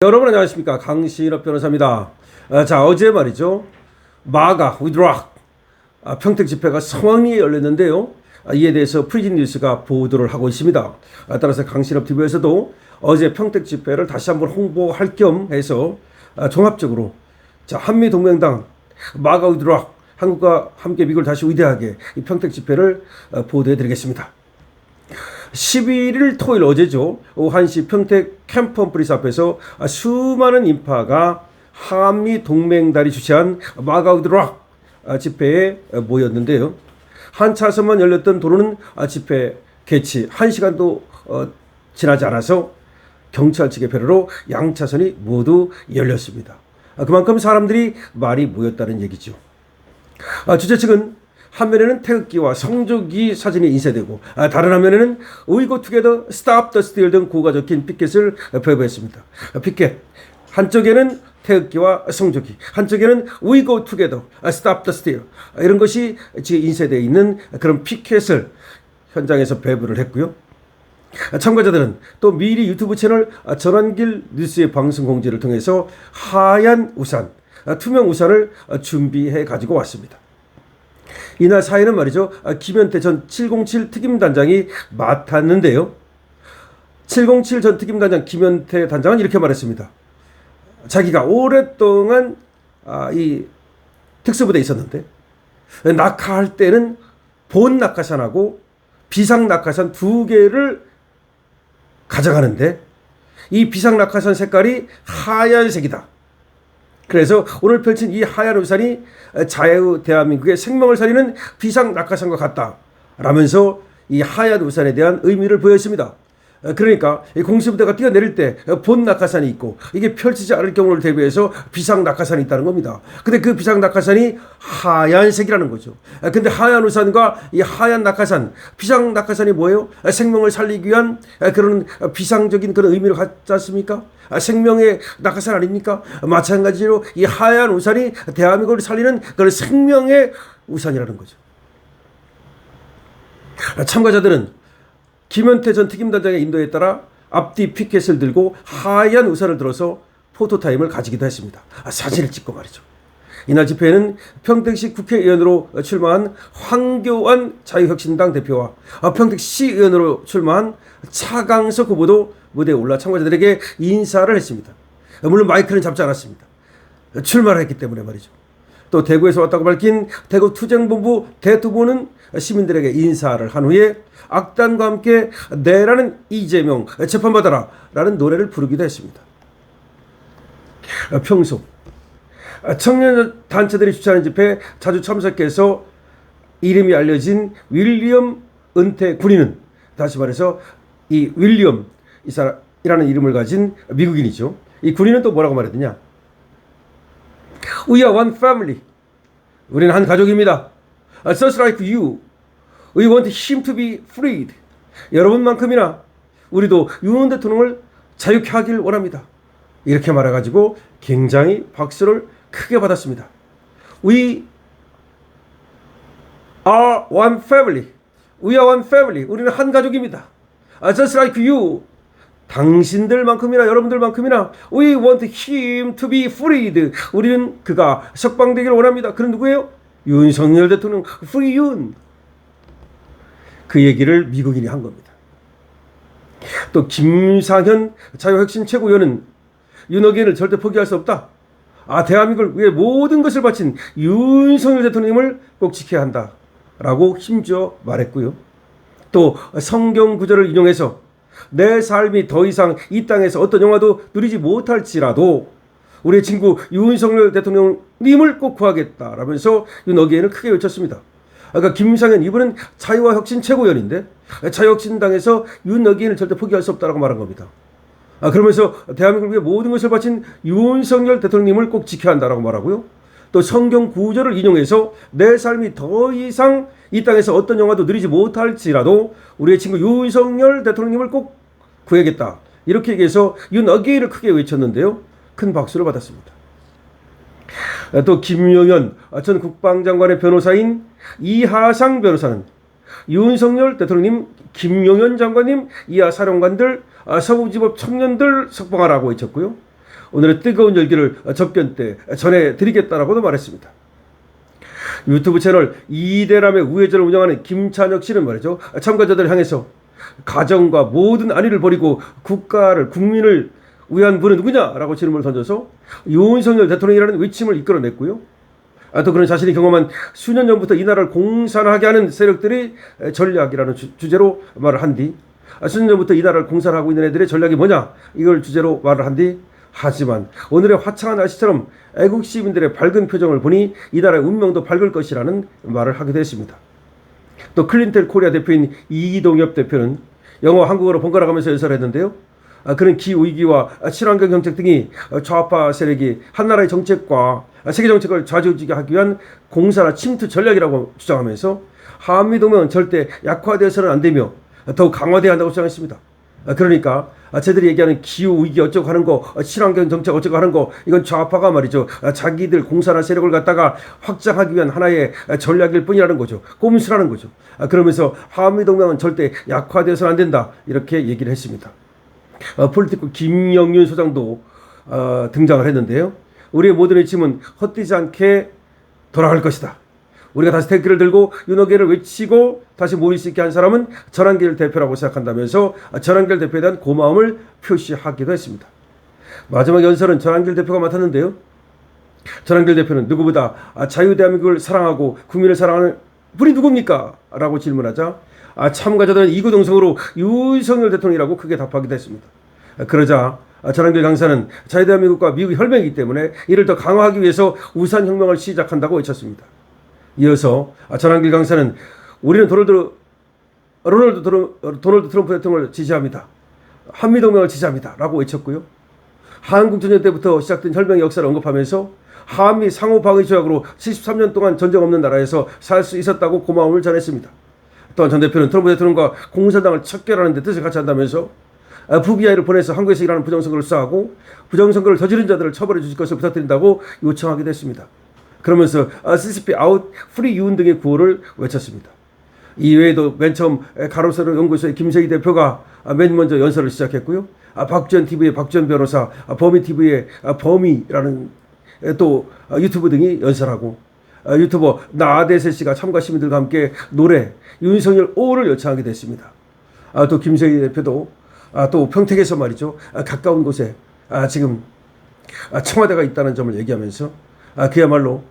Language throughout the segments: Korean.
여러분 안녕하십니까, 강신업 변호사입니다. 자, 어제 말이죠, 마가 위드락 평택 집회가 성황리에 열렸는데요. 이에 대해서 프리즌 뉴스가 보도를 하고 있습니다. 따라서 강신업 TV에서도 어제 평택 집회를 다시 한번 홍보할 겸 해서 종합적으로 한미동맹당 마가 위드락 한국과 함께 미국을 다시 위대하게 이 평택 집회를 보도해 드리겠습니다. 11일 토요일 어제죠. 오후 1시 평택 캠프 프리스 앞에서 수많은 인파가 한미 동맹단이 주최한 마가 위드락 집회에 모였는데요. 한 차선만 열렸던 도로는 집회 개최 1시간도 지나지 않아서 경찰 측의 배려로 양차선이 모두 열렸습니다. 그만큼 사람들이 많이 모였다는 얘기죠. 주최 측은 한면에는 태극기와 성조기 사진이 인쇄되고 다른 한면에는 We go together, stop the steal 등 구호가 적힌 피켓을 배부했습니다. 피켓 한쪽에는 태극기와 성조기, 한쪽에는 We go together, stop the steal 이런 것이 지금 인쇄되어 있는 그런 피켓을 현장에서 배부를 했고요. 참가자들은 또 미리 유튜브 채널 전환길 뉴스의 방송 공지를 통해서 하얀 우산, 투명 우산을 준비해 가지고 왔습니다. 이날 사회는 말이죠, 김현태 전 707 특임단장이 맡았는데요. 707 전 특임단장 김현태 단장은 이렇게 말했습니다. 자기가 오랫동안 이 특수부대에 있었는데 낙하할 때는 본 낙하산하고 비상 낙하산 두 개를 가져가는데 이 비상 낙하산 색깔이 하얀색이다. 그래서 오늘 펼친 이 하얀 우산이 자유 대한민국의 생명을 살리는 비상 낙하산과 같다 라면서 이 하얀 우산에 대한 의미를 보였습니다. 그러니까 공수부대가 뛰어내릴 때 본 낙하산이 있고 이게 펼치지 않을 경우를 대비해서 비상 낙하산이 있다는 겁니다. 근데 그 비상 낙하산이 하얀색이라는 거죠. 근데 하얀 우산과 이 하얀 낙하산, 비상 낙하산이 뭐예요? 생명을 살리기 위한 그런 비상적인 그런 의미를 갖지 않습니까? 생명의 낙하산 아닙니까? 마찬가지로 이 하얀 우산이 대한민국을 살리는 그런 생명의 우산이라는 거죠. 참가자들은 김현태 전 특임단장의 인도에 따라 앞뒤 피켓을 들고 하얀 우산을 들어서 포토타임을 가지기도 했습니다. 사진을 찍고 말이죠. 이날 집회에는 평택시 국회의원으로 출마한 황교안 자유혁신당 대표와 평택시 의원으로 출마한 차강석 후보도 무대에 올라 참가자들에게 인사를 했습니다. 물론 마이크는 잡지 않았습니다. 출마를 했기 때문에 말이죠. 또 대구에서 왔다고 밝힌 대구투쟁본부 대투부는 시민들에게 인사를 한 후에 악단과 함께 내라는 이재명 재판받아라 라는 노래를 부르기도 했습니다. 평소 청년 단체들이 주최하는 집회에 자주 참석해서 이름이 알려진 윌리엄 은퇴 군인은, 다시 말해서 이 윌리엄 이라는 이름을 가진 미국인이죠. 이 군인은 또 뭐라고 말했느냐? We are one family. 우리는 한 가족입니다. Just like you. We want him to be freed. 여러분만큼이나 우리도 윤 대통령을 자유케 하길 원합니다. 이렇게 말해가지고 굉장히 박수를 크게 받았습니다. We are one family. We are one family. 우리는 한 가족입니다. Just like you. 당신들만큼이나 여러분들만큼이나 We want him to be freed. 우리는 그가 석방되기를 원합니다. 그는 누구예요? 윤석열 대통령. Free 윤. 그 얘기를 미국인이 한 겁니다. 또 김상현 자유혁신 최고위원은 윤석열을 절대 포기할 수 없다. 대한민국을 위해 모든 것을 바친 윤석열 대통령님을 꼭 지켜야 한다 라고 힘주어 말했고요. 또 성경 구절을 인용해서 내 삶이 더 이상 이 땅에서 어떤 영화도 누리지 못할지라도 우리의 친구 윤석열 대통령님을 꼭 구하겠다라면서 윤석열을 크게 외쳤습니다. 그러니까 김상현 이분은 자유와 혁신 최고위원인데 자유혁신당에서 윤석열을 절대 포기할 수 없다라고 말한 겁니다. 그러면서 대한민국을 위해 모든 것을 바친 윤석열 대통령님을 꼭 지켜야 한다라고 말하고요. 또 성경 구절을 인용해서 내 삶이 더 이상 이 땅에서 어떤 영화도 누리지 못할지라도 우리의 친구 윤석열 대통령님을 꼭 구해야겠다. 이렇게 얘기해서 윤석열을 크게 외쳤는데요. 큰 박수를 받았습니다. 또 김용현 전 국방장관의 변호사인 이하상 변호사는 윤석열 대통령님, 김용현 장관님, 이하 사령관들, 서부지법 청년들 석방하라고 외쳤고요. 오늘의 뜨거운 열기를 접견 때 전해드리겠다라고도 말했습니다. 유튜브 채널 이대람의 우회전을 운영하는 김찬혁 씨는 말이죠. 참가자들을 향해서 가정과 모든 안위를 버리고 국민을 위한 분은 누구냐라고 질문을 던져서 윤석열 대통령이라는 외침을 이끌어냈고요. 또 그런 자신이 경험한 수년 전부터 이 나라를 공산하게 하는 세력들의 전략이라는 주제로 말을 한 뒤, 수년 전부터 이 나라를 공산하고 있는 애들의 전략이 뭐냐 이걸 주제로 말을 한 뒤, 하지만 오늘의 화창한 날씨처럼 애국 시민들의 밝은 표정을 보니 이 나라의 운명도 밝을 것이라는 말을 하게 됐습니다. 또 클린텔 코리아 대표인 이동엽 대표는 영어 한국어로 번갈아 가면서 연설을 했는데요. 그런 기후위기와 친환경 정책 등이 좌파 세력이 한 나라의 정책과 세계 정책을 좌지우지게 하기 위한 공산화 침투 전략이라고 주장하면서 한미동맹은 절대 약화되어서는 안 되며 더욱 강화돼야 한다고 주장했습니다. 그러니까 쟤들이 얘기하는 기후위기 어쩌고 하는 거, 친환경 정책 어쩌고 하는 거, 이건 좌파가 말이죠. 자기들 공산화 세력을 갖다가 확장하기 위한 하나의 전략일 뿐이라는 거죠. 꼼수라는 거죠. 그러면서 한미동맹은 절대 약화되어서는 안 된다 이렇게 얘기를 했습니다. 폴리티코 김영윤 소장도 등장을 했는데요. 우리의 모든 외침은 헛되지 않게 돌아갈 것이다. 우리가 다시 태극기를 들고 윤호계를 외치고 다시 모일 수 있게 한 사람은 전한길 대표라고 생각한다면서 전한길 대표에 대한 고마움을 표시하기도 했습니다. 마지막 연설은 전한길 대표가 맡았는데요. 전한길 대표는 누구보다 자유대한민국을 사랑하고 국민을 사랑하는 분이 누굽니까? 라고 질문하자 참가자들은 이구동성으로 윤석열 대통령이라고 크게 답하기도 했습니다. 그러자 전한길 강사는 자유대한민국과 미국의 혈맹이기 때문에 이를 더 강화하기 위해서 우산혁명을 시작한다고 외쳤습니다. 이어서 전한길 강사는 우리는 도널드 트럼프 대통령을 지지합니다. 한미동맹을 지지합니다. 라고 외쳤고요. 한국전쟁 때부터 시작된 혈맹의 역사를 언급하면서 한미 상호방위 조약으로 73년 동안 전쟁 없는 나라에서 살 수 있었다고 고마움을 전했습니다. 또한 전 대표는 트럼프 대통령과 공산당을 척결하는 데 뜻을 같이 한다면서 FBI를 보내서 한국에서 일하는 부정선거를 수사하고 부정선거를 저지른 자들을 처벌해 주실 것을 부탁드린다고 요청하기도 했습니다. 그러면서 CCP 아웃, 프리 유은 등의 구호를 외쳤습니다. 이외에도 맨 처음 가로세로 연구소의 김세희 대표가 맨 먼저 연설을 시작했고요. 박지원 TV의 박지원 변호사, 범위 TV의 범위라는 또 유튜브 등이 연설하고 유튜버 나대세 씨가 참가 시민들과 함께 노래 윤석열 5를 요청하게 됐습니다. 또 김세희 대표도 또 평택에서 말이죠. 가까운 곳에 지금 청와대가 있다는 점을 얘기하면서 그야말로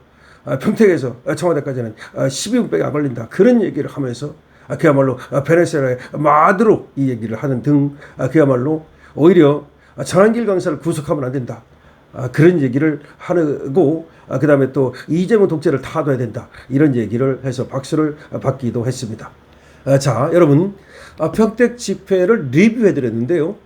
평택에서 청와대까지는 12분밖에 안 걸린다. 그런 얘기를 하면서 그야말로 베네수엘라의 마드로 이 얘기를 하는 등 그야말로 오히려 전한길 강사를 구속하면 안 된다. 그런 얘기를 하고 그 다음에 또 이재명 독재를 타도해야 된다. 이런 얘기를 해서 박수를 받기도 했습니다. 자, 여러분 평택 집회를 리뷰해드렸는데요.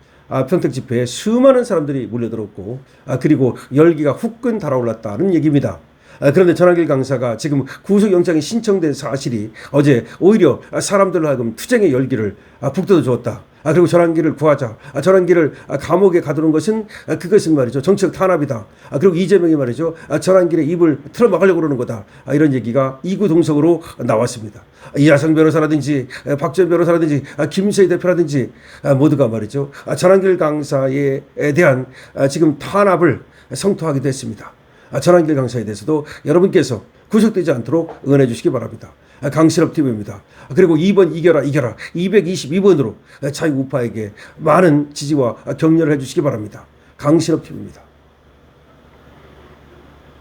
평택 집회에 수많은 사람들이 몰려들었고 그리고 열기가 후끈 달아올랐다는 얘기입니다. 그런데 전한길 강사가 지금 구속영장이 신청된 사실이 어제 오히려 사람들로 하여금 투쟁의 열기를 북돋워 주었다. 그리고 전한길을 구하자. 전한길을 감옥에 가두는 것은 그것은 말이죠. 정치적 탄압이다. 그리고 이재명이 말이죠. 전한길의 입을 틀어막으려고 그러는 거다. 이런 얘기가 이구동성으로 나왔습니다. 이하성 변호사라든지 박지원 변호사라든지 김세희 대표라든지 모두가 말이죠. 전한길 강사에 대한 지금 탄압을 성토하기도 했습니다. 전한길 강사에 대해서도 여러분께서 구속되지 않도록 응원해 주시기 바랍니다. 강신업TV입니다. 그리고 2번 이겨라 222번으로 자유우파에게 많은 지지와 격려를 해주시기 바랍니다. 강신업TV입니다.